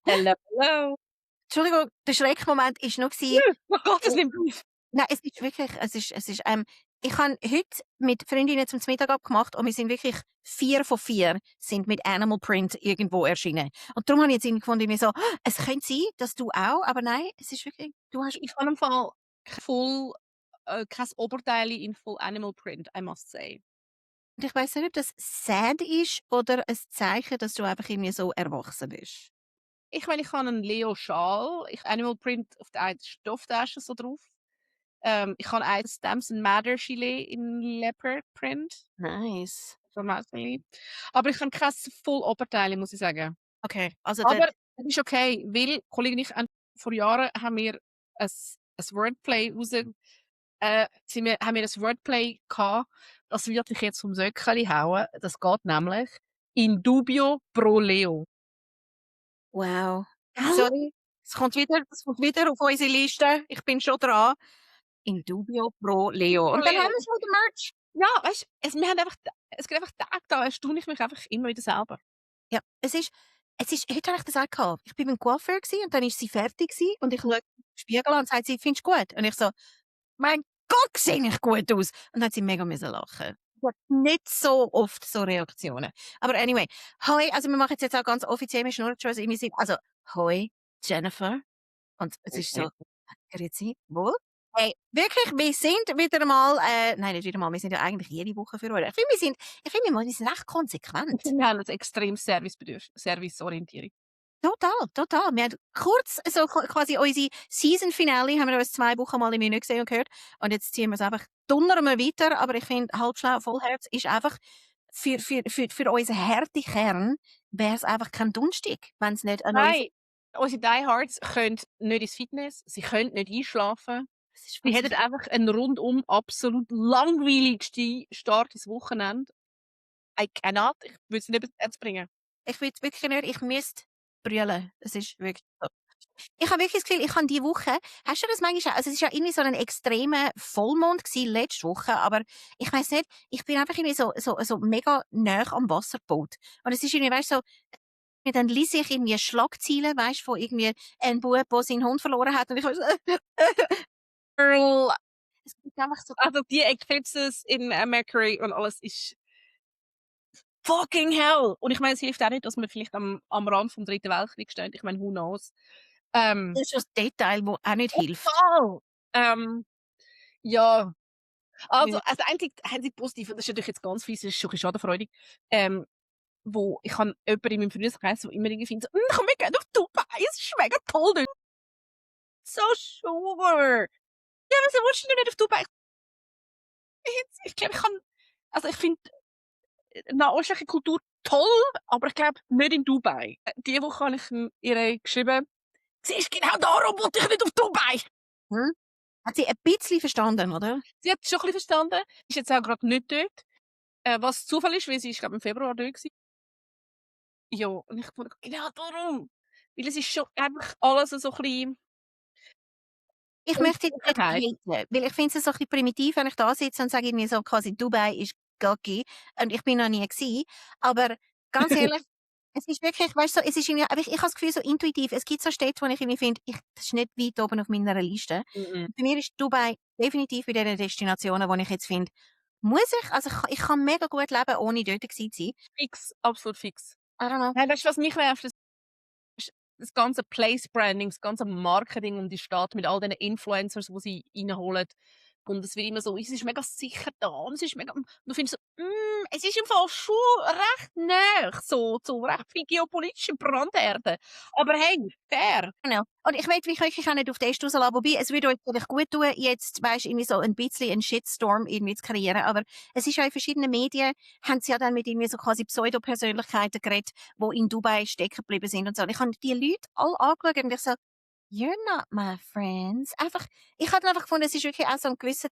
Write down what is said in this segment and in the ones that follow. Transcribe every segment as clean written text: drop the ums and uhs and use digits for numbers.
Hello, hello. Entschuldigung, der Schreckmoment war noch gewesen, Oh Gott, das wo nimmt auf. nein, es ist wirklich ich habe heute mit Freundinnen zum Mittag abgemacht und wir sind wirklich 4 von 4 sind mit Animal Print irgendwo erschienen. Und darum habe ich jetzt irgendwie gefunden, mir so: «Es könnte sein, dass du auch», aber nein, es ist wirklich du hast Ich habe im Fall voll kein Oberteil in Full Animal Print, I must say. und ich weiss nicht, ob das sad ist oder ein Zeichen, dass du einfach irgendwie so erwachsen bist. Ich meine, ich habe einen Leo-Schal, Animal Print auf der einen Stofftasche so drauf. Ich habe ein Stamps and Matter Gilet in Leopard Print, Nice. so Mäuserli. Aber ich habe kein Full-Oberteil, muss ich sagen. Okay, also der Aber es ist okay, weil Kollege und ich haben vor Jahren haben wir ein Wordplay haben wir ein Wordplay gehabt, das wird dich jetzt vom Söckeli hauen. Das geht nämlich in dubio pro Leo. wow. Gell? Sorry, es kommt wieder auf unsere Liste. Ich bin schon dran. In dubio pro Leo. Pro Und dann haben Leo. wir schon den Merch. Ja, weißt du, es gibt einfach Tage, da erstaune ich mich einfach immer wieder selber. Ja, es ist heute habe ich das auch gehabt. Ich bin beim Coiffeur und dann ist sie fertig gewesen und ich schaue in den Spiegel an und sagt sie: «Findest du gut?» Und ich so: «Mein Gott, sehe ich gut aus!» Und dann hat sie mega müssen lachen. Ich habe nicht so oft so Reaktionen. Aber anyway, hoi, also wir machen jetzt auch ganz offiziell, wir schnurren schon, also hoi, Jennifer. Und es ist so: «Grüezi, wohl?» Hey, wirklich, wir sind wieder mal nein, nicht wieder mal, wir sind ja eigentlich jede Woche für euch. Ich finde, wir sind recht Ich konsequent. finde, wir haben ein extrem Serviceorientierung. Total, total. Wir haben kurz so quasi unsere Season-Finale haben wir uns 2 Wochen mal irgendwie nicht gesehen und gehört. Und jetzt ziehen wir's einfach donnern wir weiter, aber ich finde, «Halbschlau, Vollherz» ist einfach für unseren Härtekern wär's einfach kein Donnerstag, wenn's nicht eine neue Nein, unsere Diehards können nicht ins Fitness, sie können nicht einschlafen. das ist, Sie was hätten ich einfach ein rundum absolut langweiligste Start ins Wochenende. I cannot, ich würde es nicht übers Herz bringen. ich will wirklich nicht, ich müsste brüllen. Es ist wirklich so. Ich habe wirklich das Gefühl, ich habe diese Woche hast du das manchmal auch? Also, es war ja irgendwie so ein extremer Vollmond letzte Woche, aber ich weiss nicht, ich bin einfach irgendwie so mega nah am Wasserboot. Und es ist irgendwie, weißt du, so dann lese ich irgendwie Schlagzeilen, weißt du, von irgendwie ein Bub, der seinen Hund verloren hat und ich so Girl, es gibt einfach so also die Eclipses in Mercury und alles ist fucking hell. Und ich meine, es hilft auch nicht, dass wir vielleicht am Rand vom Dritten Weltkrieg stehen. Ich meine, who knows? das ist so 'n Detail, wo auch nicht hilft. Total. Ähm, ja, also Ja. einzig Positive, das ist natürlich jetzt ganz fies, das ist schon ein bisschen schadenfreudig, wo ich habe jemanden in meinem Freundeskreis, der immer irgendwie findet so: komm, wir gehen auf Dubai, es ist mega toll dort.» So sure. Ja, wieso willst du nicht auf Dubai? Ich glaube, ich finde nahöstliche Kultur toll, aber ich glaube nicht in Dubai. Die Woche habe ich ihr geschrieben: «Siehst, genau darum wollte ich nicht auf Dubai!» Mhm. Hat sie ein bisschen verstanden, oder? Sie hat es schon ein bisschen verstanden, ist jetzt auch gerade nicht dort, was Zufall ist, weil sie ist, glaube im Februar dort gewesen. Ja, und ich fand genau darum, weil es ist schon einfach alles so 'n bisschen Ich möchte jetzt nicht Unsicherheit. haten, weil ich finde es so 'n bisschen primitiv, wenn ich da sitze und sage irgendwie so quasi: «Dubai ist Gocki» und ich bin noch nie gsi. Aber ganz ehrlich, es ist wirklich, weißt du, so, es ist irgendwie aber ich habe das Gefühl so intuitiv, es gibt so Städte, wo ich irgendwie finde, das ist nicht weit oben auf meiner Liste. Mhm. Bei mir ist Dubai definitiv bei diesen Destinationen, wo ich jetzt finde, muss ich? Also, ich kann mega gut leben, ohne dort gsi zu sein. Fix, absolut fix. I don't know. Nein, weißt du, was mich nervt? Das ganze Place Branding, das ganze Marketing um die Stadt mit all diesen Influencers, die sie reinholen. Und es wird immer so, es ist mega sicher da und es ist mega, und du findest so, es ist im Fall schon recht nah, so recht viel geopolitische Branderde. Aber hey, fair. Genau. Und ich möchte mich wirklich auch nicht auf den Est rauslassen, wobei es würde euch vielleicht gut tun, jetzt, weisst, irgendwie so ein bisschen 'n Shitstorm irgendwie zu kreieren, aber es ist ja in verschiedenen Medien haben sie ja dann mit irgendwie so quasi Pseudopersönlichkeiten geredet, die in Dubai stecken geblieben sind und so. Und ich habe die Leute alle angeschaut und ich so: «You're not my friends.» Einfach ich habe dann einfach gefunden, es ist wirklich auch so 'n gewisser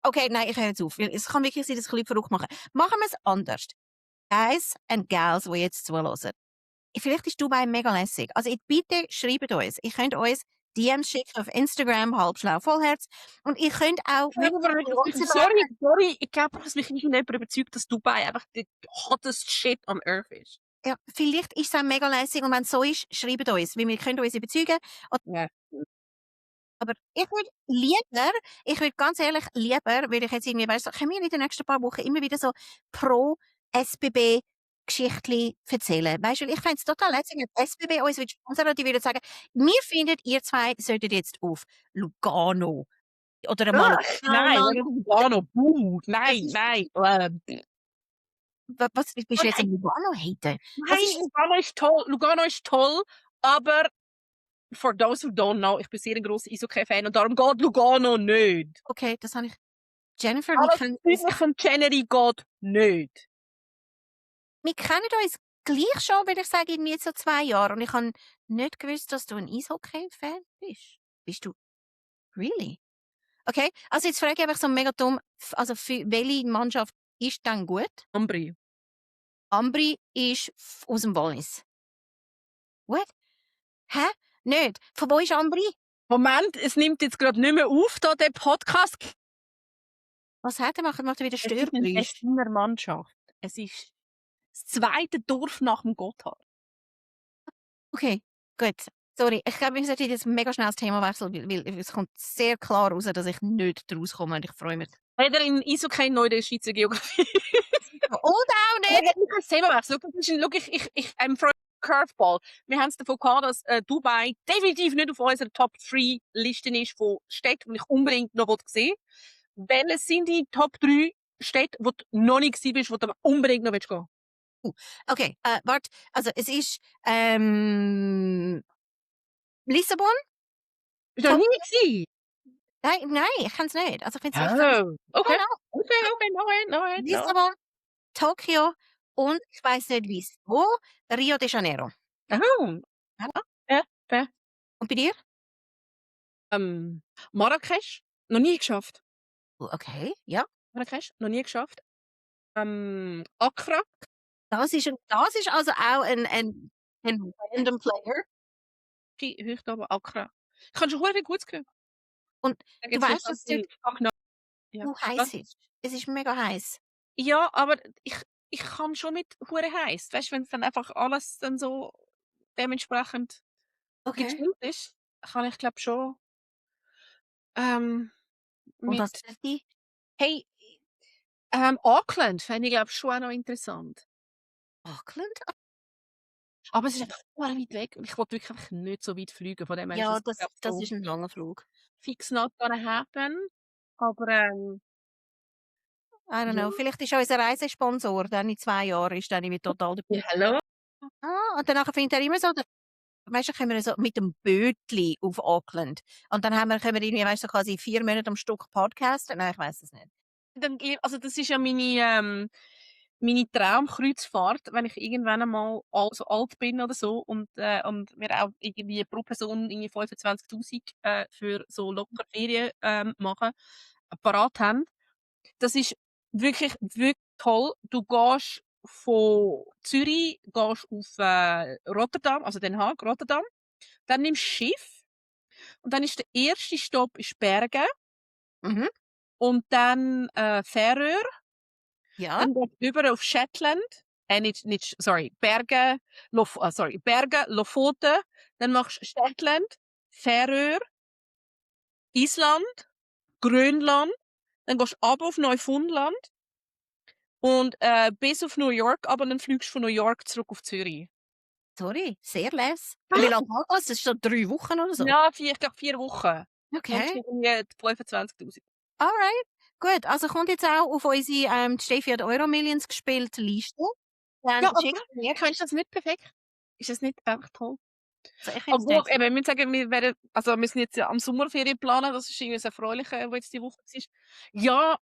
okay, nein, ich höre jetzt auf, weil es kann wirklich sein, dass ich Leute verrückt mache. Machen wir's anders. Guys and Gals, die jetzt zuhören. Vielleicht ist Dubai mega lässig. Also, bitte schreibt uns. Ihr könnt uns DMs schicken auf Instagram, halbschlau Vollherz. Und ihr könnt auch Ja, wirklich aber sorry, ich glaube, dass mich nicht jemand überzeugt, dass Dubai einfach the hottest shit on earth ist. Ja, vielleicht ist es auch mega lässig und wenn es so ist, schreibt uns, weil wir können uns überzeugen. Ja. Aber ich würde ganz ehrlich lieber, würde ich jetzt irgendwie, weißt du, können wir in den nächsten paar Wochen immer wieder so pro SBB Geschichtli erzählen. Weißt du, weil ich fände es total lässig, wenn die SBB uns würde sponsern und die würden sagen, wir finden, ihr zwei solltet jetzt auf Lugano oder mal auf Nein, Thailand. Lugano, Das nein, ist, nein. was bist du jetzt Okay. am Lugano haten? Was Nein, ist, Lugano ist toll, aber for those who don't know, ich bin sehr ein grosser Eishockey-Fan und darum geht Lugano nicht. okay, das habe ich, Jennifer, Alles südlich von Chenery geht nicht. wir kennen uns gleich schon, würde ich sagen, irgendwie so 2 Jahre. Und ich habe nicht gewusst, dass du ein Eishockey-Fan bist. Bist du? Really? Okay, also jetzt frage ich einfach so mega dumm, also für welche Mannschaft ist dann gut? Ambri. Ambri ist aus dem Wallis. What? Hä? Nicht? Von wo ist Ambri? Moment, es nimmt jetzt gerade nicht mehr auf, da der Podcast. Was hat er gemacht? Macht er wieder Es ist eine Störgeräusche? Tessiner Mannschaft. Es ist das zweite Dorf nach dem Gotthard. Okay, gut. Sorry, ich glaube, wir sollten jetzt mega schnell das Thema wechseln, weil es kommt sehr klar raus, dass ich nicht draus komme und ich freue mich. Weder in Eishockey noch in der Schweizer Geografie. Und auch nicht! Ich kann das Thema wechseln. Schau, I'm from Curveball. Wir haben es davon gehabt, dass Dubai definitiv nicht auf unserer Top 3 Liste ist von Städten, die ich unbedingt noch sehen will. Welche sind die Top 3 Städte, wo du noch nicht gewesen bist, wo du unbedingt noch gehen willst? Okay, warte. Also es ist Lissabon? Bist du noch nie gewesen? Nein, ich kann es nicht. Also ich finde es Oh, okay. no. Okay, no. Lissabon, Tokio und ich weiß nicht wieso, Rio de Janeiro. Oh, Ja. fair. Und bei dir? Marrakesch, noch nie geschafft. Okay, ja. Marrakesch, noch nie geschafft. Accra. Das ist also auch ein random Player. Heute aber Accra. Ich habe schon sehr viel Gutes gehört. Und Da du gibt's so weißt, dass es dort ja. so heiß ist. Es ist mega heiß. Ja, aber ich kann schon mit hure heiß. Weißt du, wenn dann einfach alles dann so dementsprechend gechillt ist, kann ich glaube schon Und was mit ist die? hey, Auckland fände ich glaube schon auch noch interessant. Auckland? Aber es ist einfach hure weit weg und ich wollte wirklich einfach nicht so weit fliegen. Von dem her Ja, ist es glaube das so ist ein langer Flug. fix not gonna happen. Aber I don't ja. know. Vielleicht ist unser Reisesponsor dann in 2 Jahren ist dann irgendwie total dabei. Ja, hallo? Und danach findet er immer so, weißt du, können wir so mit dem Bötli auf Auckland. Und dann können wir irgendwie, weißt du, so quasi 4 Monate am Stück podcasten. Nein, ich weiß es nicht. Also das ist ja meine Traumkreuzfahrt, wenn ich irgendwann einmal so alt bin oder so und wir auch irgendwie pro Person irgendwie 25'000 für so locker Ferien machen, parat haben. Das ist wirklich, wirklich toll. Du gehst von Zürich gehst auf Rotterdam, also Den Haag, Rotterdam. Dann nimmst du Schiff und dann ist der erste Stopp ist Bergen Mhm. und dann Färöer. Ja. Dann geht's über auf Shetland. Bergen, Lofoten. Dann machst du Shetland, Färöer, Island, Grönland. Dann gehst du runter auf Neufundland. Und bis auf New York, aber dann fliegst du von New York zurück auf Zürich. Sorry, sehr les. Wie lange geht das? Das ist so 3 Wochen oder so? Ja, ich glaube 4 Wochen. Okay. Und irgendwie 25'000. Alright. Gut, also kommt jetzt auch auf unsere Steffi hat Euro Millions gespielte Liste. Dann Ja, aber schickt mir. ist das nicht perfekt? Ist das nicht einfach toll? Also ich find's Obwohl, nicht. eben, ich muss sagen, wir müssen jetzt ja am Sommerferien planen, das ist irgendwie das Erfreuliche, was jetzt die Woche war. Ja,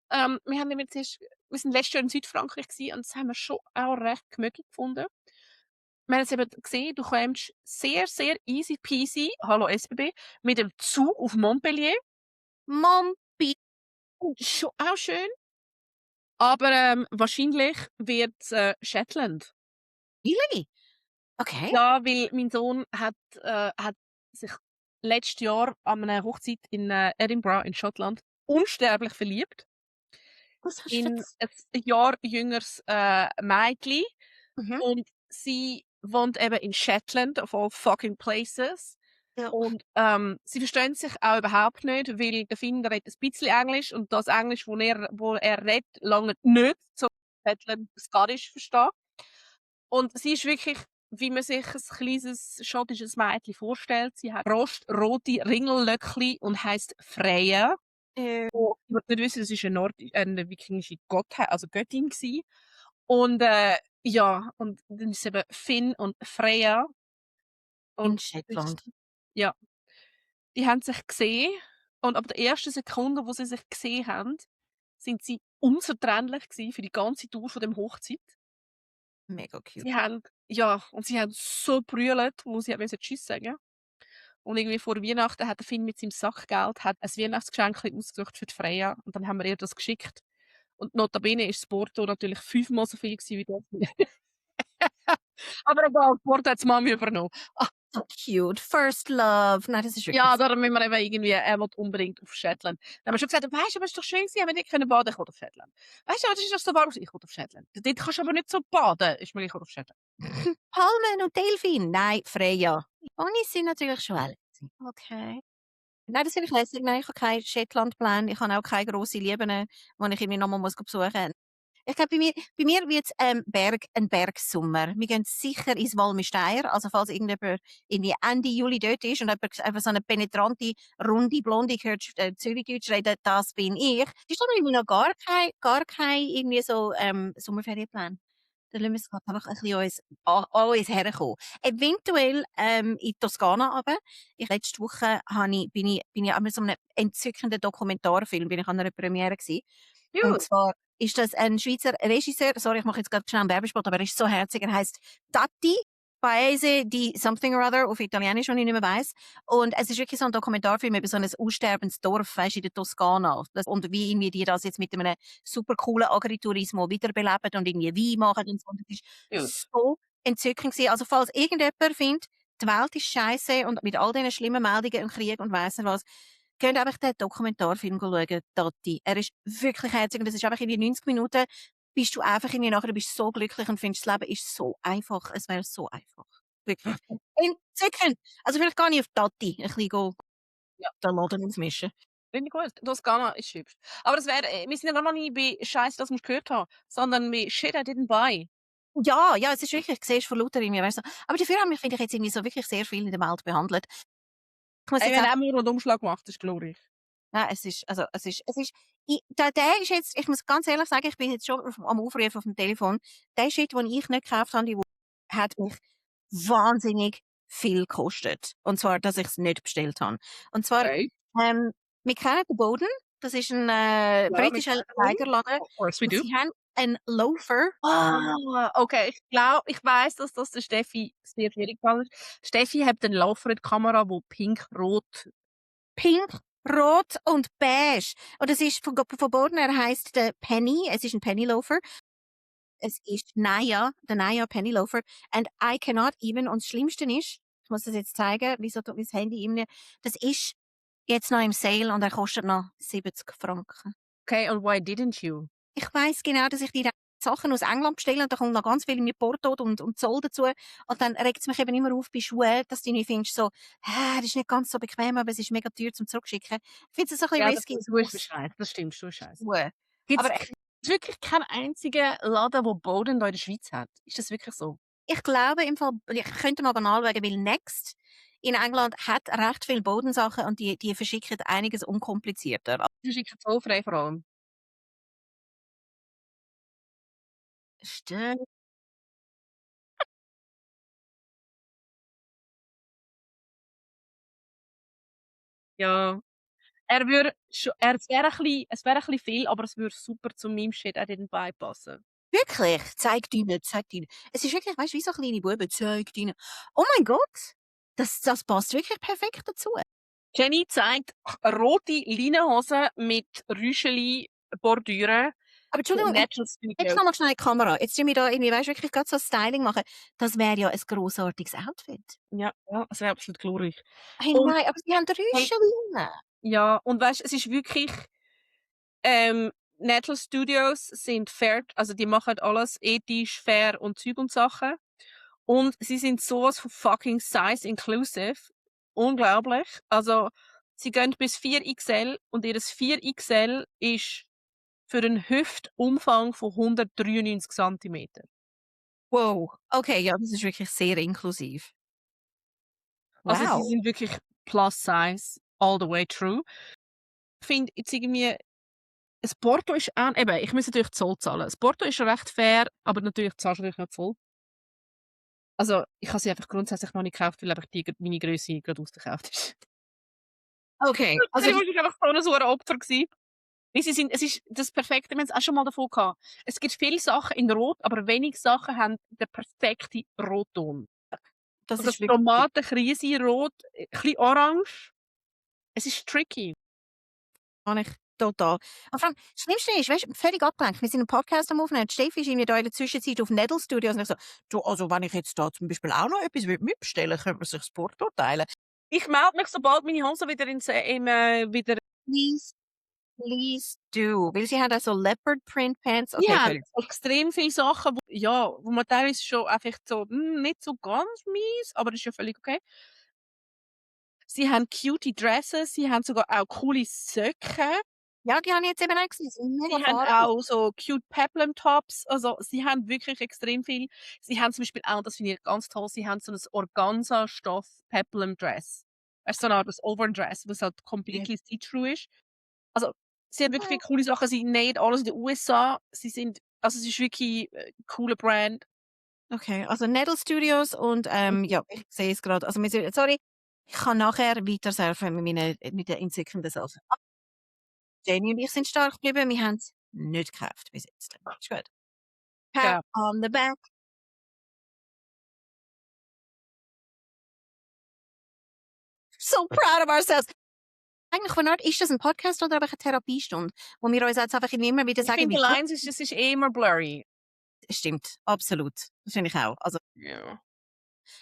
wir sind letztes Jahr in Südfrankreich gewesen, und das haben wir schon auch recht gemütlich gefunden. Wir haben jetzt eben gesehen, du kommst sehr, sehr easy peasy, hallo SBB, mit dem Zug auf Montpellier. Mompi. Schon auch schön. Aber wahrscheinlich wird Shetland. Really? Okay. Ja, weil mein Sohn hat sich letztes Jahr an einer Hochzeit in Edinburgh in Schottland unsterblich verliebt Was hast du in jetzt? ein Jahr jüngeres Mädchen. Mhm. Und sie wohnt eben in Shetland, of all fucking places. Ja. Und sie verstehen sich auch überhaupt nicht, weil der Finn redet ein bisschen Englisch und das Englisch, wo er redet, lange nicht, so Shetland Scottish versteht. Und sie ist wirklich, wie man sich ein kleines schottisches Mädchen vorstellt. Sie hat rote Ringellöckli und heisst Freya. Äh, Ich wollte nicht wissen, das ist eine wikingische Gottheit, also Göttin gsi. Und ja, und dann ist es eben Finn und Freya. in Und Shetland. ja, die haben sich gesehen und ab der ersten Sekunde, wo sie sich gesehen haben, sind sie unzertrennlich gewesen für die ganze Tour von dem Hochzeit. Mega cute. Sie haben so brüllt, wo sie müssen Tschüss sagen. Und irgendwie vor Weihnachten hat der Finn mit seinem Sackgeld hat ein Weihnachtsgeschenk ausgesucht für die Freya und dann haben wir ihr das geschickt. Und notabene ist das Porto natürlich 5-mal so viel gewesen wie das. Aber egal, Porto hat die Mami übernommen. So cute. First love. Nein, das ist wirklich Ja, darum müssen wir eben irgendwie, er will unbedingt auf Shetland. Dann haben wir schon gesagt, weisst du, aber es ist doch schön gewesen, haben wir nicht können baden, ich will auf Shetland. Weisst du, das ist doch so warm, ich will auf Shetland. Dort kannst du aber nicht so baden, ist mir, ich will auf Shetland. Palmen und Delfin. Nein, Freya. Onis sind natürlich Schwellen. Okay. Nein, das finde ich lässig. Nein, ich habe keinen Shetland-Plan. Ich habe auch keine grossen Lieben, die ich irgendwie nochmal besuchen muss. Ich glaube, bei mir wird es ein Bergsommer. Wir gehen sicher ins Walmesteier. Also, falls irgendjemand irgendwie Ende Juli dort ist und jemand einfach so eine penetrante, runde Blonde hört Zürichdeutsch reden, das bin ich. Es ist aber irgendwie noch gar kein irgendwie so Sommerferienplan. Dann lassen wir es grad einfach ein bisschen an uns herkommen. Eventuell in die Toskana runter. Letzte Woche bin ich an so einem entzückenden Dokumentarfilm bin ich an einer Premiere gewesen. Und Gut. zwar ist das ein Schweizer Regisseur, sorry, ich mache jetzt gerade schnell einen Werbespot, aber er ist so herzig, er heisst Tatti Paese di Something or Other auf Italienisch, wenn ich nicht mehr weiss. Und es ist wirklich so ein Dokumentarfilm über so ein aussterbendes Dorf, weisst, in der Toskana. Und wie irgendwie die das jetzt mit einem super coolen Agritourismo wiederbeleben und irgendwie Wein machen und so. Und das Gut. ist so entzückend gewesen. Also falls irgendjemand findet, die Welt ist scheiße und mit all diesen schlimmen Meldungen und Krieg und weiss nicht was, könnt einfach den Dokumentarfilm schauen, Tati. Er ist wirklich herzig und es ist einfach irgendwie 90 Minuten, bist du einfach irgendwie nachher, du bist so glücklich und findest, das Leben ist so einfach. Es wäre so einfach. Wirklich. Entzückend. Also vielleicht gar nicht auf Tati ein bisschen Ja. den Laden ausmischen. Finde ich gut. Toskana ist hübsch. Aber das wäre, wir sind ja noch nie bei Scheiße, das musst du gehört haben, sondern bei Shit I didn't buy. Ja, es ist wirklich, du siehst von lauter irgendwie, weißt du. Aber dafür haben mich, finde ich, jetzt irgendwie so wirklich sehr viel in der Welt behandelt. Ich muss Wir jetzt haben auch nur einen Umschlag gemacht, das ist glorreich. Nein, der ist jetzt, ich muss ganz ehrlich sagen, ich bin jetzt schon am Aufrufen auf dem Telefon. Der Shit, den ich nicht gekauft habe, die Woche, hat mich wahnsinnig viel gekostet. Und zwar, dass ich es nicht bestellt habe. Und zwar, Okay. wir kennen den Boden. Das ist ein britischer Kleiderladen. Of course we Und do. sie haben einen Loafer. Okay, ich weiss, dass das der Steffi sehr schwierig gefallen ist. Steffi hat den Laufer in der Kamera, der pink-rot. Pink, rot und beige. Und es ist von Boden, er heisst der Penny. Es ist ein Penny Loafer. Es ist der Naya Penny Loafer. And I cannot even, und das Schlimmste ist, ich muss das jetzt zeigen, wieso tut mein Handy ihm nicht, das ist jetzt noch im Sale und er kostet noch 70 Franken. Okay, and why didn't you? Ich weiss genau, dass ich die Sachen aus England bestelle und da kommt noch ganz viel mit Porto und Zoll dazu. Und dann regt es mich eben immer auf bei Schuhen, dass du nicht findest, so, das ist nicht ganz so bequem, aber es ist mega teuer zum Zurückschicken. Ich finde es ein bisschen risky. Du bist bescheid, das stimmt, du bist scheiße. Schuhe. Gibt Aber es wirklich keinen einzigen Laden, der Boden da in der Schweiz hat? Ist das wirklich so? ich glaube im Fall, ich könnte mal anschauen, weil Next in England hat recht viele Bodensachen und die verschicken einiges unkomplizierter. Du schickst zollfrei vor allem. Stimmt. Ja. Es wäre es wäre ein bisschen viel, aber es würde super zu meinem Shit I didn't buy passen. Wirklich? Zeig deine, zeig deine. Es ist wirklich, weißt du, wie so kleine Buben, zeig deine. Oh mein Gott! Das passt wirklich perfekt dazu. Jenny zeigt rote Leinenhosen mit Rüscheli Bordüren. Aber Entschuldigung, Natural jetzt Studio. noch mal schnell in die Kamera. Jetzt tun wir da irgendwie, weißt du, wirklich gerade so Styling machen. Das wäre ja ein grossartiges Outfit. Ja, es wäre absolut glorreich. Hey, Und- nein, aber sie haben Rüschelinen. Ja, und weißt, es ist wirklich Natural Studios sind fair, also die machen alles ethisch, fair und Zeug und Sachen. Und sie sind sowas von fucking size inclusive. Unglaublich. Also, sie gehen bis 4XL und ihr 4XL ist für einen Hüftumfang von 193 Zentimeter. Wow. Okay, ja, das ist wirklich sehr inklusiv. Also, sie Wow. sind wirklich plus size all the way through. Ich finde jetzt irgendwie, ein Porto ist auch, eben, ich muss natürlich Zoll zahlen. Das Porto ist recht fair, aber natürlich zahlst du natürlich noch Zoll. Also, ich habe sie einfach grundsätzlich noch nicht gekauft, weil einfach meine Grösse gerade ausverkauft ist. Okay, also Ich war einfach so ein sauer Opfer gewesen. Weil es ist das Perfekte, wir haben es auch schon mal davon gehabt. Es gibt viele Sachen in Rot, aber wenig Sachen haben den perfekten Rotton. das Also ist wirklich Tomaten, Krise, Rot, ein bisschen Orange. Es ist tricky. kann ich total. Und vor allem, das Schlimmste ist, weißt du, völlig abgelenkt. Wir sind einen Podcast am Aufnehmen. Die Steffi ist irgendwie da in der Zwischenzeit auf Nettle Studios und ich so, du, also wenn ich jetzt da zum Beispiel auch noch etwas mitbestellen würde, könnte man sich das Porto teilen. Ich melde mich, sobald meine Hose wieder wieder. Please do. Weil sie haben auch so Leopard Print Pants. Die Okay, haben völlig. extrem viele Sachen, wo man teilweise schon einfach so, nicht so ganz mies, aber das ist ja völlig okay. Sie haben cutie Dresses, sie haben sogar auch coole Söcke. Ja, die habe ich jetzt eben auch gesehen. Sie sind mega Sie haben farbig. auch so cute Peplum Tops. Also, sie haben wirklich extrem viel. Sie haben zum Beispiel auch, das finde ich ganz toll, sie haben so ein Organza-Stoff Peplum Dress. Es ist so eine Art Overdress, was halt completely see-through ist. Also, sie haben wirklich viele coole Sachen. Sie nähen alles in den USA. Also, es ist wirklich ein cooler Brand. Okay, also Nettle Studios und ja, ich sehe es gerade. Also sorry, ich kann nachher weiter surfen mit den entzückenden Sachen. Jenny und ich sind stark geblieben. Wir haben es nicht gekauft bis jetzt. Ist gut. Pat Ja. on the back. So proud of ourselves. Eigentlich, von Art, ist das ein Podcast oder einfach eine Therapiestunde, wo wir uns jetzt einfach immer wieder Ich sagen, finde, wie die Lines es ist eh immer blurry. stimmt, absolut. Das finde ich auch. Also, Ja.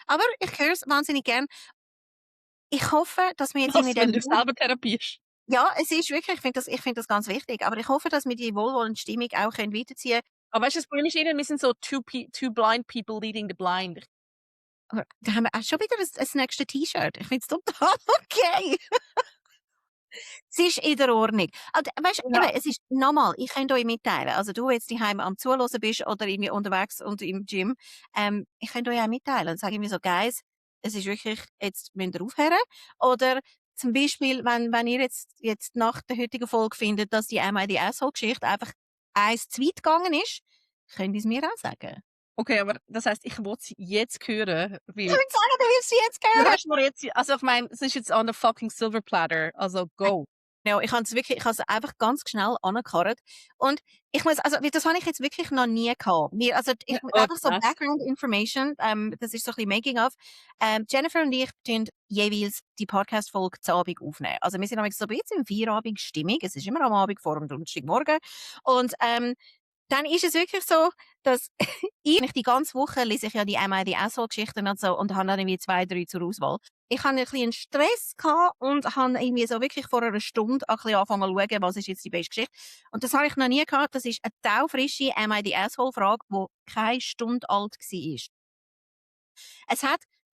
aber ich höre es wahnsinnig gern. Ich hoffe, dass wir jetzt Was, irgendwie wenn den du selber therapierst? ja, es ist wirklich, ich finde das ganz wichtig, aber ich hoffe, dass wir die wohlwollende Stimmung auch können weiterziehen Aber weißt du, das Problem ist, wir sind so two blind people leading the blind. können. Da haben wir auch schon wieder das nächste T-Shirt. Ich finde es total okay. Es ist in der Ordnung. Also, weißt du, Ja. eben, es ist nochmal, ich könnte euch mitteilen, also du jetzt daheim am Zuhören bist oder irgendwie unterwegs und im Gym, ich könnte euch auch mitteilen und sagen mir so, Guys, es ist wirklich, jetzt müsst ihr aufhören. Oder zum Beispiel, wenn ihr jetzt nach der heutigen Folge findet, dass die Am I the Asshole-Geschichte einfach eins zu weit gegangen ist, könnt ihr es mir auch sagen. Okay, aber das heisst, ich will sie jetzt hören, Ich weil würde sagen, du willst sie jetzt du hören. hast mir jetzt, also ich meine, es ist jetzt on the fucking silver platter, also go. Ja, ich habe es einfach ganz schnell angekarrt. Und ich muss, also, das habe ich jetzt wirklich noch nie gehabt. Einfach so krass. Background Information, das ist so ein bisschen Making of. Jennifer und ich tun jeweils die Podcast-Folge zu Abend aufnehmen. Also, wir sind nämlich so ein bisschen in Feierabend-Stimmung. Es ist immer am Abend vor dem Donnerstagmorgen. Und, dann ist es wirklich so, dass ich die ganze Woche lese ich ja die Am I the Asshole-Geschichten und so und habe dann irgendwie 2, 3 zur Auswahl. Ich hatte ein bisschen Stress gehabt und habe irgendwie so wirklich vor einer Stunde ein bisschen angefangen zu schauen, was ist jetzt die beste Geschichte. Und das habe ich noch nie gehabt. Das ist eine taufrische Am I the Asshole-Frage, die keine Stunde alt war. Es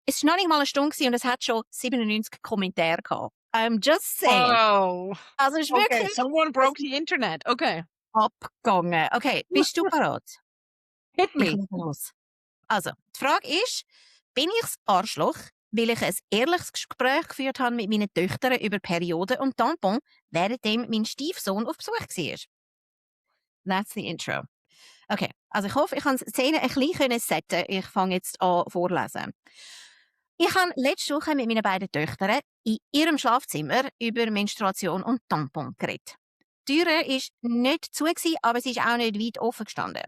ist noch nicht mal eine Stunde gewesen und es hat schon 97 Kommentare gehabt. I'm just saying. Oh. Also es ist Okay, wirklich someone broke the internet. Okay. abgegangen. Okay, bist du bereit? Hit Ich me. lege los. Also, die Frage ist, bin ich das Arschloch, weil ich ein ehrliches Gespräch geführt habe mit meinen Töchtern über Perioden und Tampon, währenddem mein Stiefsohn auf Besuch war? That's the intro. Okay, also ich hoffe, ich kann die Szene ein bisschen setzen. Ich fange jetzt an vorlesen. Ich habe letzte Woche mit meinen beiden Töchtern in ihrem Schlafzimmer über Menstruation und Tampon geredet. Die Tür war nicht zu, aber sie ist auch nicht weit offen gestanden.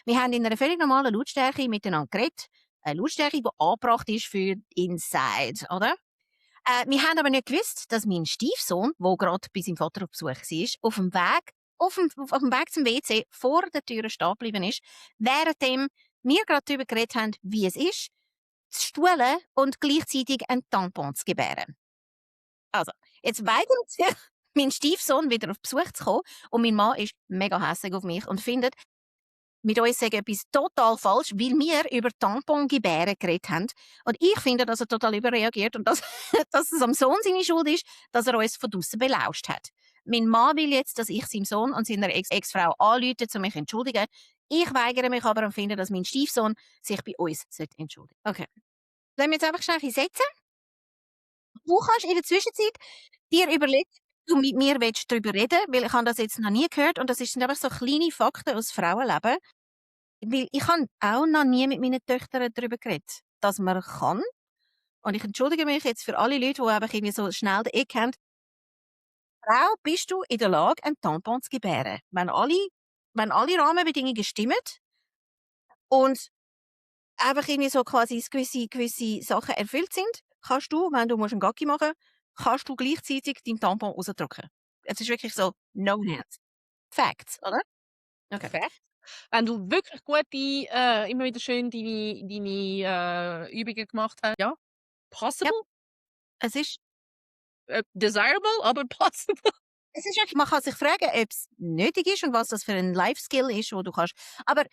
Wir haben in einer völlig normalen Lautstärke miteinander geredet. Eine Lautstärke, die angebracht ist für Inside, oder? Wir haben aber nicht gewusst, dass mein Stiefsohn, der gerade bei seinem Vater auf Besuch war, auf dem Weg zum WC vor der Tür stehen geblieben ist, währenddem wir gerade darüber geredet haben, wie es ist, zu stuhlen und gleichzeitig einen Tampon zu gebären. Also, jetzt weigert sich mein Stiefsohn wieder auf Besuch zu kommen und mein Mann ist mega hässig auf mich und findet, mit uns sagen etwas total falsch, weil wir über Tampongebären geredet haben. Und ich finde, dass er total überreagiert und dass, dass es am Sohn seine Schuld ist, dass er uns von draussen belauscht hat. Mein Mann will jetzt, dass ich seinem Sohn und seiner Ex-Frau anrufe, um mich zu entschuldigen. Ich weigere mich aber und finde, dass mein Stiefsohn sich bei uns entschuldigen sollte. Okay. Lassen wir jetzt einfach schnell setzen. Du kannst in der Zwischenzeit dir überlegen, du mit mir willst darüber reden, weil ich habe das jetzt noch nie gehört und das sind einfach so kleine Fakten aus Frauenleben. Weil ich habe auch noch nie mit meinen Töchtern darüber geredet, dass man kann. Und ich entschuldige mich jetzt für alle Leute, die einfach irgendwie so schnell den Eck haben. Frau, bist du in der Lage, einen Tampon zu gebären? Wenn alle Rahmenbedingungen stimmen und einfach irgendwie so quasi gewisse Sachen erfüllt sind, kannst du, wenn du einen Gacki machen musst, kannst du gleichzeitig deinen Tampon rausdrücken. Es ist wirklich so, no hands. Facts, oder? Okay. Fact. Wenn du wirklich gute, immer wieder schön deine Übungen gemacht hast, ja, Ja, possible, es ist desirable, aber possible. Es ist wirklich, man kann sich fragen, ob es nötig ist und was das für ein Life-Skill ist, wo du kannst. Aber ich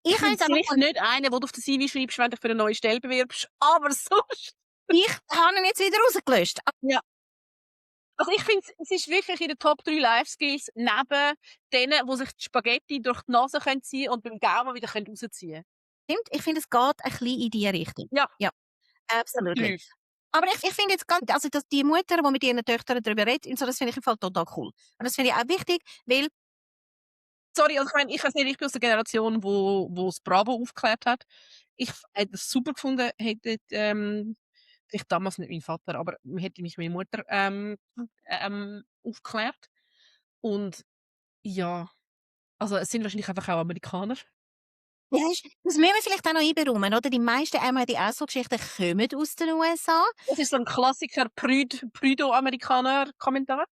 Ich habe bin jetzt einfach vielleicht nicht einer, den du auf der CV schreibst, wenn du dich für eine neue Stelle bewirbst, aber sonst. ich habe ihn jetzt wieder rausgelöscht. Ja. Also ich finde, es ist wirklich in den Top 3 Life-Skills neben denen, die sich die Spaghetti durch die Nase können ziehen und beim Gaumen wieder rausziehen können. Stimmt, ich finde, es geht ein bisschen in diese Richtung. Ja, Ja, absolut. definitiv. Aber ich finde jetzt ganz, also dass die Mutter, die mit ihren Töchtern darüber redet, und so, das finde ich im Fall total cool. Und das finde ich auch wichtig, weil Sorry, also ich meine, ich weiß nicht, ich bin aus der Generation, wo das Bravo aufgeklärt hat. Ich hätte es super gefunden, hätte vielleicht damals nicht mein Vater, aber hätte mich meine Mutter aufgeklärt. Und ja, also es sind wahrscheinlich einfach auch Amerikaner. ja, das müssen wir vielleicht auch noch einberaumen, oder? Die meisten MID-Geschichten kommen aus den USA. Das ist so ein Klassiker Prydo-Amerikaner-Kommentar.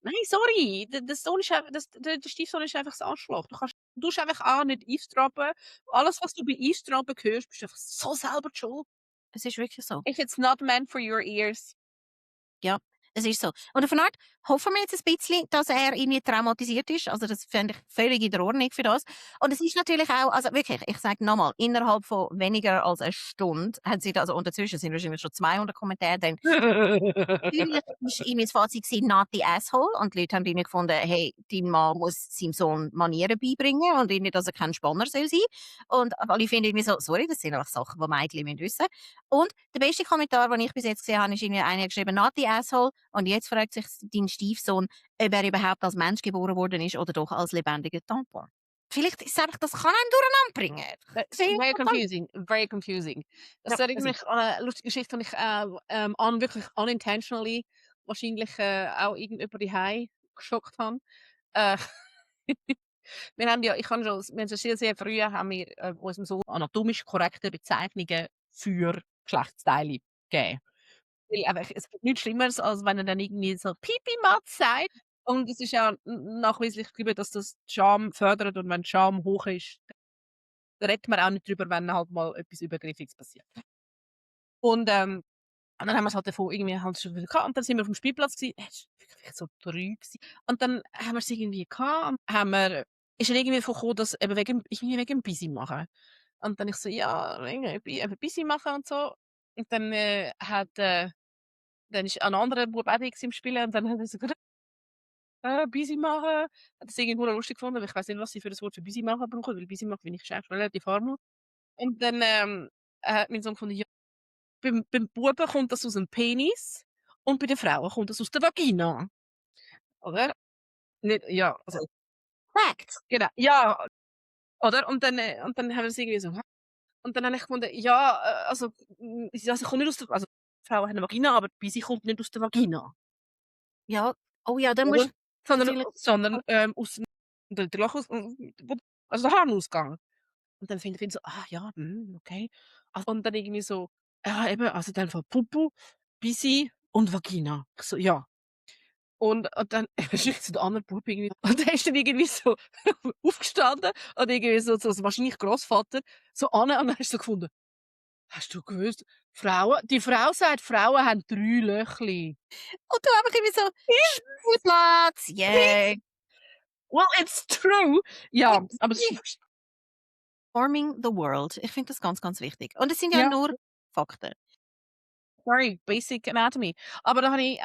Nein, sorry, der Sohn ist einfach, der Stiefsohn ist einfach das Arschloch. Du tust einfach auch nicht eavesdroppen. Alles, was du bei eavesdroppen hörst, bist du einfach so selber die schuld. Es ist wirklich so. If it's not meant for your ears. Ja, es ist so. Und auf eine Art hoffen wir jetzt ein bisschen, dass er irgendwie traumatisiert ist. Also das fände ich völlig in der Ordnung für das. Und es ist natürlich auch, also wirklich, ich sage nochmal, innerhalb von weniger als einer Stunde haben sie, also und dazwischen sind wahrscheinlich schon 200 Kommentare, dann natürlich ist irgendwie das Fazit gewesen, not the asshole. Und die Leute haben irgendwie gefunden, hey, dein Mann muss seinem Sohn Manieren beibringen und irgendwie, dass er kein Spanner soll sein. Und alle finden irgendwie so, sorry, das sind einfach Sachen, die Mädchen wissen müssen. Und der beste Kommentar, den ich bis jetzt gesehen habe, ist irgendwie einer geschrieben, not the asshole. Und jetzt fragt sich dein Stiefsohn, ob er überhaupt als Mensch geboren worden ist oder doch als lebendiger Tampon. Vielleicht ist es einfach, das kann einen durcheinander bringen. Very confusing, very confusing. Das Ja, erinnert mich an eine lustige Geschichte, die ich wirklich unintentionally wahrscheinlich auch irgendjemand daheim geschockt habe. Äh, wir haben schon sehr, sehr früh haben wir unserem Sohn anatomisch korrekte Bezeichnungen für Geschlechtsteile gegeben. Weil einfach, es gibt nichts Schlimmeres, als wenn er dann irgendwie so Pipi-Matz sagt. Und es ist ja nachweislich geblieben, dass das die Scham fördert und wenn die Scham hoch ist, dann redet man auch nicht drüber, wenn halt mal etwas Übergriffiges passiert. Und dann haben wir es halt davon irgendwie halt schon wieder gehabt. Und dann sind wir auf dem Spielplatz gewesen. Es war wirklich so 3 gewesen. Und dann haben wir es irgendwie gehabt. Und ist dann irgendwie davon gekommen, dass eben irgendwie wegen Busy machen. Und dann ich so, ja, irgendwie eben Busy machen und so. Und dann dann ist ein anderer Bub auch da im Spielen und dann hat er so gesagt, busy machen. Hat das irgendwie nur lustig gefunden, aber ich weiß nicht, was sie für das Wort für busy machen brauchen, weil busy machen finde ich schon relativ harmlos. Und dann hat mein Sohn gefunden, ja, beim Buben kommt das aus dem Penis und bei den Frauen kommt das aus der Vagina. Oder? Nicht, ja, also, Fact. genau, ja, oder? Und dann haben wir es irgendwie so, und dann habe ich gefunden, ja, also, also kommt nicht aus der, also Frauen haben eine Vagina, aber busy kommt nicht aus der Vagina. Ja, oh ja, dann Oder? musst Sondern natürlich sondern, aus der Loch aus also der Harnausgang. Und dann finde ich so: „Ah ja, okay.“ Und dann irgendwie so: „Ja, eben, also dann von Popo, Bissi und Vagina.“ Ich so: „Ja.“ Und dann ist so der andere Bub irgendwie und der ist dann irgendwie so aufgestanden und irgendwie so wahrscheinlich Grossvater so an und dann hast du so gefunden: „Hast du gewusst, die Frau sagt, Frauen haben 3 Löchli.“ und du einfach irgendwie so, Spielplatz, yeah. Well, it's true. Ja, aber es ist Forming the world. Ich finde das ganz, ganz wichtig. Und es sind ja Ja. nur Fakten. Sorry, Basic Anatomy. Aber da habe ich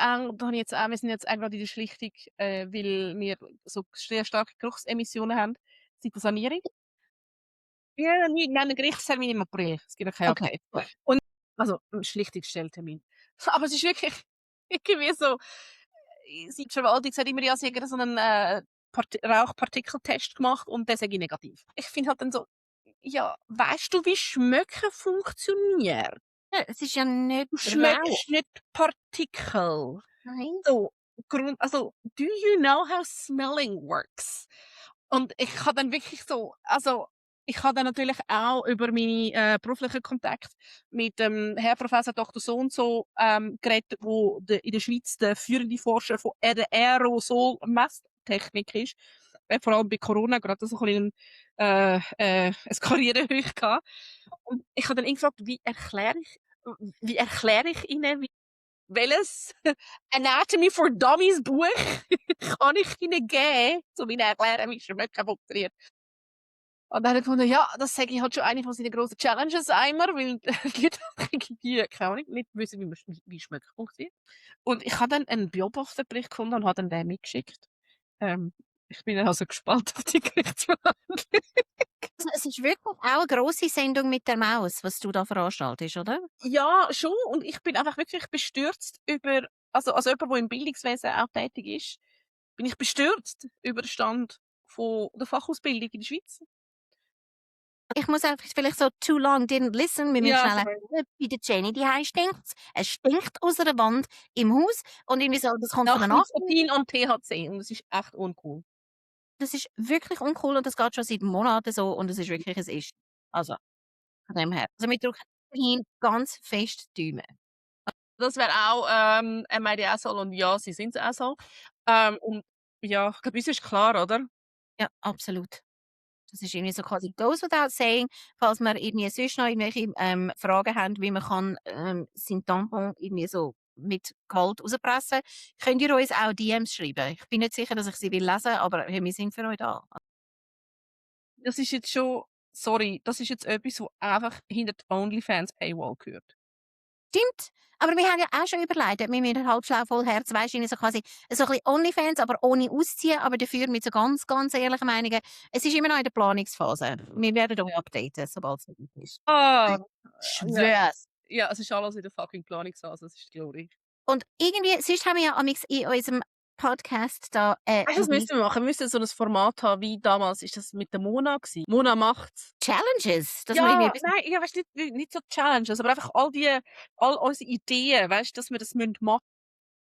jetzt auch wir sind jetzt auch grade in der Schlichtung, weil wir so sehr starke Geruchsemissionen haben seit der Sanierung. Ja, wir haben 'n Gerichtstermin im April. Es gibt noch kein Okay, Update. gut. Und also 'n Schlichtungsstelltermin. Aber es ist wirklich irgendwie so, die Verwaltung sagt immer, ja, sie hätten so 'nen, Rauchpartikeltest gemacht und der sei negativ. Ich finde halt dann so: „Ja, weißt du, wie Schmöcken funktioniert? Ja, es ist ja nicht Du Rauch. schmeckst nicht Partikel." Nein. So, also, do you know how smelling works? Und ich habe dann wirklich so also, ich habe dann natürlich auch über meine, beruflichen Kontakte mit dem Herr Professor Doktor so und so, geredet, wo in der Schweiz der führende Forscher von der Aerosol-Messtechnik ist. Vor allem bei Corona gerade so ein bisschen, ein Karrierehöch gehabt. Und ich habe dann ihn gefragt, wie erkläre ich Ihnen, welches Anatomy for Dummies Buch kann ich Ihnen geben, um Ihnen erklären, wie Schmecken funktioniert? Und dann hat er gefunden, ja, das sage ich halt schon eine von seinen grossen Challenges einmal, weil die Leute irgendwie, keine Ahnung, nicht wissen, wie Schmecken funktioniert. Und ich habe dann einen Beobachterbericht gefunden und habe dann den mitgeschickt. Ich bin also gespannt auf die Gerichtsverhandlung. Also, es ist wirklich auch eine grosse Sendung mit der Maus, was du da veranstaltest, oder? Ja, schon. Und ich bin einfach wirklich bestürzt über als jemand, der im Bildungswesen auch tätig ist, bin ich bestürzt über den Stand von der Fachausbildung in der Schweiz. Ich muss einfach vielleicht so too long didn't listen. Wir müssen Ja, schnell sorry. erklären, bei der Jenny daheim stinkt's. Es stinkt aus einer Wand im Haus und irgendwie so, das kommt von Nach der Nachbarin. Nikotin und THC und das ist echt uncool. Das ist wirklich uncool und das geht schon seit Monaten so und es ist wirklich ein Ist. Also, von dem her. Also, wir drücken weiterhin ganz fest die Daumen. Das wäre auch, MID soll und ja, sie sind's auch so. Und ja, ich glaube, uns ist klar, oder? Ja, absolut. Das ist irgendwie so quasi goes without saying, falls wir irgendwie sonst noch irgendwelche, Fragen haben, wie man kann, sein Tampon irgendwie so mit Gewalt rauspressen, könnt ihr uns auch DMs schreiben. Ich bin nicht sicher, dass ich sie will lesen, aber hey, wir sind für euch da. Das ist jetzt schon sorry, das ist jetzt etwas, wo einfach hinter die OnlyFans Paywall gehört. Stimmt, aber wir haben ja auch schon überlegt, wir müssen halb schlau voll Herz, weisst du, so quasi so ein bisschen Onlyfans, aber ohne ausziehen, aber dafür mit so ganz, ganz ehrlichen Meinungen. Es ist immer noch in der Planungsphase. Wir werden euch updaten, sobald es soweit ist. Ah, ja. Schwör's. Ja, es ist alles in der fucking Planungsphase, das ist Glory. Und irgendwie sonst haben wir ja amix in unserem Podcast da, Weißt du, was müssten wir machen? Wir müssten so 'n Format haben wie damals ist das mit der Mona gsi. Mona macht's. Challenges, dass wir irgendwie Ja, etwas. nein, ja, weißt du, nicht so Challenges, aber einfach all unsere Ideen, weißt du, dass wir das machen.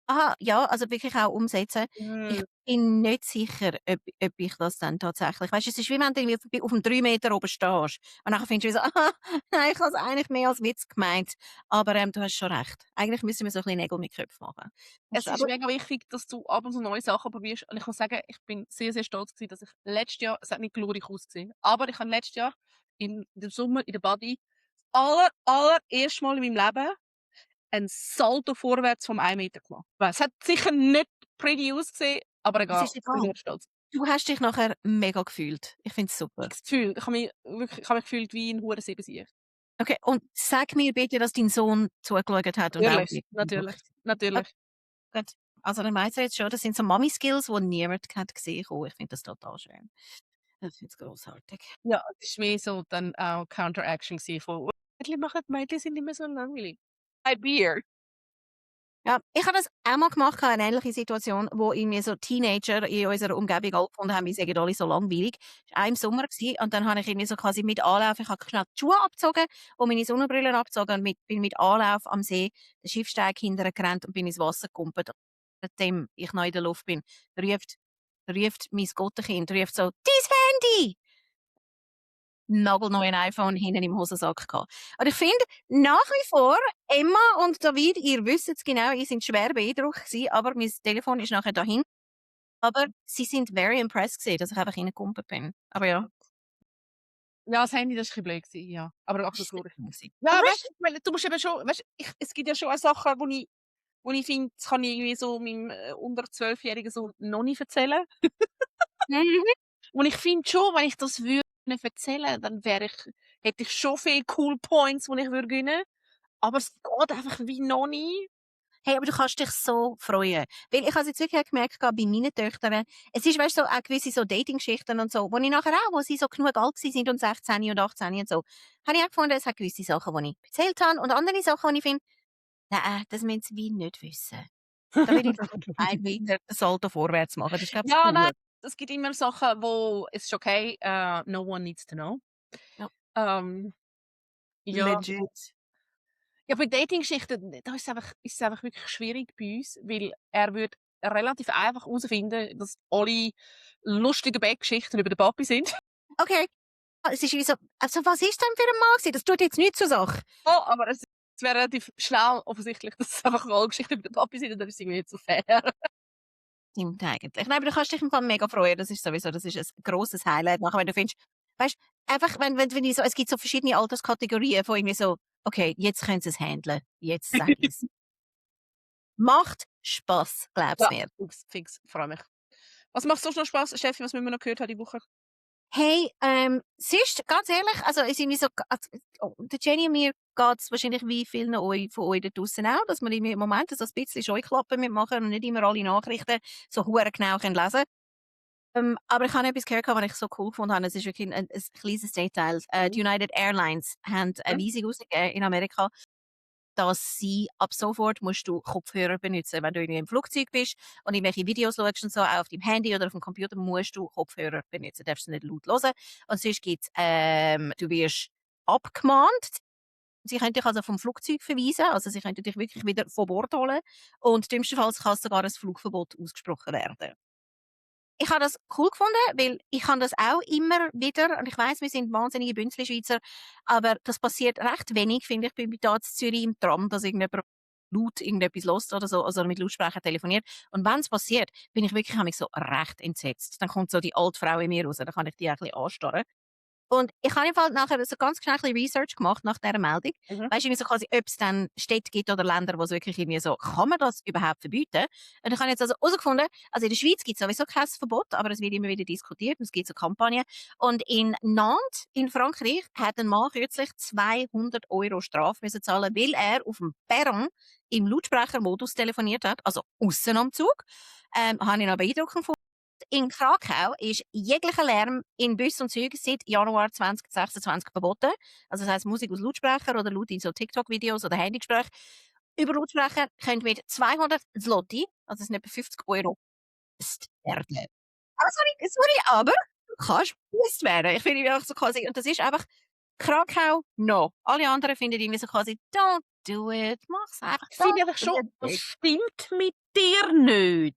Aha, ja, also wirklich auch umsetzen. Ich Hm. bin nicht sicher, ob ich das dann tatsächlich weißt du, es ist wie wenn du irgendwie auf dem 3 Meter oben stehst und nachher findest du so: „Aha, nein, ich habe es eigentlich mehr als Witz gemeint.“ Aber, du hast schon recht. Eigentlich müssen wir so ein bisschen Nägel mit Köpfen machen. Es Hast du ist aber mega wichtig, dass du ab und zu neue Sachen probierst und ich muss sagen, ich bin sehr, sehr stolz gewesen, dass ich letztes Jahr es hat nicht glorreich ausgesehen, aber ich habe letztes Jahr im Sommer in der Body allererste Mal in meinem Leben ein Salto vorwärts vom 1 Meter gemacht. Es hat sicher nicht pretty ausgesehen, aber es egal, ist ich bin egal. sehr stolz. Du hast dich nachher mega gefühlt. Ich finde es super. Ich habe mich gefühlt wie 'n hure Siebensieg. Okay, und sag mir bitte, dass dein Sohn zugeschaut hat und auch Natürlich, mit natürlich, okay, natürlich. gut. Also, dann weiss er jetzt schon, das sind so Mami-Skills, die niemand hat gesehen kommen. Ich finde das total schön. Ich finde es grossartig. Ja, es war mehr so dann auch Counteraction gewesen von: Mädchen sind nicht mehr so langweilig. Ein Bier. Ja, ich habe das auch mal gemacht, eine ähnliche Situation, wo irgendwie so Teenager in unserer Umgebung auch gefunden haben, wir seien alle so langweilig. Das war auch im Sommer und dann habe ich irgendwie so quasi mit Anlauf ich habe schnell die Schuhe abgezogen und meine Sonnenbrille abgezogen und bin mit Anlauf am See den Schiffsteig hinterher gerannt und bin ins Wasser gekumpelt. Nachdem ich noch in der Luft bin, ruft mein Gottenkind ruft so: «Dein Handy!» nagelneuen iPhone hinten im Hosensack gehabt. Aber ich finde nach wie vor, Emma und David, ihr wisst es genau, ihr seid schwer beeindruckt gewesen, aber mein Telefon ist nachher dahin. Aber sie sind very impressed gewesen, dass ich einfach reingekumpelt bin. Aber ja, Ja, das Handy, das war 'n bisschen blöd gewesen, ja. Aber das absolut ist nicht glorreich. schlimm gewesen. Ja, Aber weißt weißt du, ich meine, du musst eben schon weißt du, es gibt ja schon auch Sachen, wo ich finde, das kann ich irgendwie so meinem, unter 12-Jährigen so noch nicht erzählen. du, mhm. Und ich finde schon, wenn ich das würde nicht erzählen, dann hätte ich schon viele cool Points, die ich würde gewinnen. Aber es geht einfach wie noch nie. Hey, aber du kannst dich so freuen. Weil ich habe es jetzt wirklich auch gemerkt, gerade bei meinen Töchtern, es ist, weißt du, so auch gewisse so Dating-Geschichten und so, wo ich nachher auch, wo sie so genug alt sind und 16 und 18 und so, habe ich auch gefunden, es hat gewisse Sachen, die ich erzählt habe und andere Sachen, die ich finde, nein, das müssen sie wie nicht wissen. Da will ich doch ein weiter das Salto vorwärts machen. Das ist, glaube ich, Ja, nein, gut. es gibt immer Sachen, wo es ist okay, no one needs to know. Ja. Ähm, ja. Legit. Ja, bei Dating-Geschichten, da ist es einfach wirklich schwierig bei uns, weil er würde relativ einfach herausfinden, dass alle lustigen Bettgeschichten über den Papi sind. Okay. Es ist wie so, also was ist denn für ein Mann gewesen? Das tut jetzt nichts zur Sache. Oh, aber es wäre relativ schnell offensichtlich, dass es einfach alle Geschichten über den Papi sind und dann ist es irgendwie nicht so fair. Stimmt eigentlich. Nein, aber du kannst dich im Fall mega freuen. Das ist sowieso, das ist ein grosses Highlight. Nachher, wenn du findest, weißt, einfach, wenn ich so, es gibt so verschiedene Alterskategorien von irgendwie so, okay, jetzt können sie es handeln. Jetzt sag ich's. Macht Spass, glaub's Ja, mir. fix, freue mich. Was macht sonst noch Spaß, Steffi, was wir noch gehört haben die Woche? Hey, sonst, ganz ehrlich, also, es ist irgendwie so, der Jenny und mir geht's wahrscheinlich wie vielen von euch da draussen auch, dass wir irgendwie im Moment so ein bisschen Scheuklappen mitmachen und nicht immer alle Nachrichten so hure genau können lesen. Aber ich habe etwas gehört, was ich so cool gefunden habe. Es ist wirklich ein kleines Detail. Die United Airlines haben eine Weisung rausgegeben in Amerika, dass sie ab sofort musst du Kopfhörer benutzen. Wenn du irgendwie im Flugzeug bist und irgendwelche Videos schaust und so, auch auf deinem Handy oder auf dem Computer, musst du Kopfhörer benutzen. Du darfst sie nicht laut hören. Und sonst gibt's, du wirst abgemahnt. Sie können dich also vom Flugzeug verweisen, also sie können dich wirklich wieder von Bord holen. Und dümmstenfalls kann sogar ein Flugverbot ausgesprochen werden. Ich habe das cool gefunden, weil ich habe das auch immer wieder und ich weiss, wir sind wahnsinnige Bünzli-Schweizer, aber das passiert recht wenig, finde ich, bei mir da in Zürich im Tram, dass irgendjemand laut irgendetwas lost oder so, also mit Lautsprecher telefoniert. Und wenn es passiert, bin ich wirklich manchmal so recht entsetzt. Dann kommt so die alte Frau in mir raus, dann kann ich die ein bisschen anstarren. Und ich habe im Fall nachher so ganz schnell ein bisschen Research gemacht nach dieser Meldung. Mhm. Weißt du, irgendwie so quasi, ob es dann Städte gibt oder Länder, wo es wirklich irgendwie so, kann man das überhaupt verbieten? Und ich habe jetzt also herausgefunden, also in der Schweiz gibt es sowieso kein Verbot, aber es wird immer wieder diskutiert und es gibt so Kampagnen. Und in Nantes, in Frankreich, hat ein Mann kürzlich 200 € Strafe müssen zahlen, weil er auf dem Perron im Lautsprechermodus telefoniert hat, also aussen am Zug. Habe ich noch beeindruckend gefunden. In Krakau ist jeglicher Lärm in Bussen und Zügen seit Januar 2026 verboten. Also das heisst Musik aus Lautsprecher oder laut in so TikTok-Videos oder Handygespräche. Über Lautsprecher könnt mit 200 Zloty, also das sind etwa 50 € gebüßt werden. Aber sorry, aber du kannst gebüßt werden. Ich finde einfach so quasi, und das ist einfach Krakau, no. Alle anderen finden irgendwie so quasi, don't do it, mach's einfach. Ich finde einfach schon, was stimmt mit dir nicht?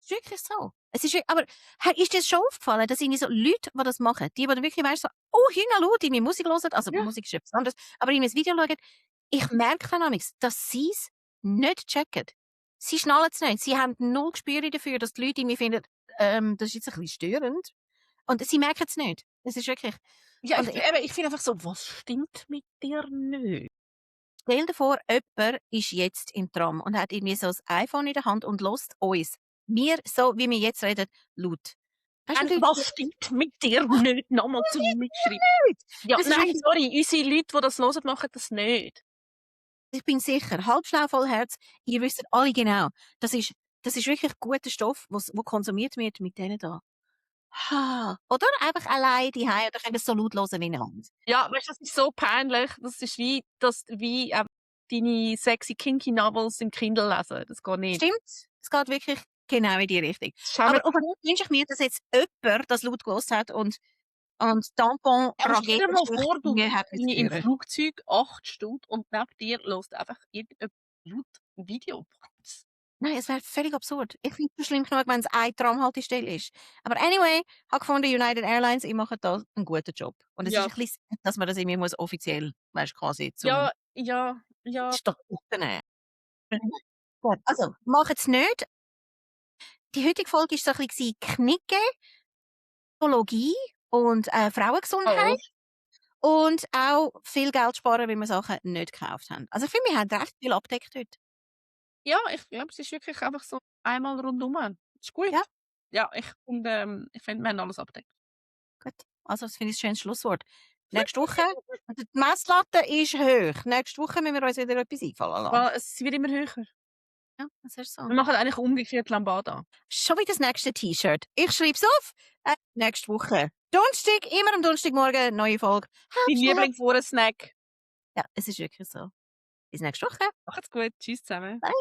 Ist wirklich so. Es ist aber ist dir das schon aufgefallen, dass irgendwie so Leute, die das machen, die dann wirklich weißt so, oh, laut irgendwie Musik hören, also Ja. Musik ist etwas anderes, aber irgendwie ein Video schauen, ich merke dann manchmal, dass sie es nicht checken. Sie schnallen es nicht. Sie haben null Gespür dafür, dass die Leute irgendwie finden, das ist jetzt ein bisschen störend. Und sie merken es nicht. Das ist wirklich. Ja, Und ich finde einfach so, was stimmt mit dir nicht? stell dir vor, jemand ist jetzt im Tram und hat irgendwie so ein iPhone in der Hand und lässt uns. Wir, so wie wir jetzt reden, laut. Weißt du, wie Was stimmt mit dir nicht? Nochmal zum Mitschreiben. Ja, das ist nein, wirklich, sorry, unsere Leute, die das hören, machen das nicht. ich bin sicher, halb schlau, voll Herz, ihr wisst alle genau, das ist wirklich guter Stoff, wo konsumiert wird mit denen da. Ha, oder? Einfach allein die oder können es so laut hören wie ein Ja, weißt du, das ist so peinlich. Das ist wie deine sexy kinky Novels im Kindle lesen. Das geht nicht. Stimmt, es geht wirklich genau in die Richtung. Schau Aber mir aufgrund wünsche ich mir, dass jetzt jemand das laut gehört hat und Tampon, aber stell dir mal vor, du Raketen hat bist im hören. Flugzeug 8 Stunden und neben dir lässt einfach irgendein laut Video. Nein, es wäre völlig absurd. Ich finde es schlimm genug, wenn es eine Tramhaltestelle ist. Aber anyway, habe gefunden, United Airlines, ich mache da einen guten Job. Und es ist Ja, ein bisschen, sad, dass man das irgendwie muss offiziell, weißt, quasi zum ja. Statutten nehmen. Gut, also, macht es nicht. Die heutige Folge war so ein bisschen Knicke, Psychologie und Oh. Frauengesundheit. Und auch viel Geld sparen, weil wir Sachen nicht gekauft haben. Also ich finde, wir haben recht viel abgedeckt heute. Ja, ich glaube, es ist wirklich einfach so einmal rundum. Ist gut. Ja, Ja, ich finde, wir haben alles abgedeckt. gut. Also, das finde ich ein schönes Schlusswort. Nächste Woche, die Messlatte ist hoch. Nächste Woche müssen wir uns wieder etwas einfallen lassen. Es wird immer höher. Ja, das ist so. Wir machen eigentlich umgekehrt Lambada. Schon wieder das nächste T-Shirt. Ich schreibe es auf. Nächste Woche. Donnerstag, immer am Donnerstagmorgen, neue Folge. Dein Lieblingsohrensnack. Ja, es ist wirklich so. Bis nächste Woche. Macht's gut. Tschüss zusammen. Bye.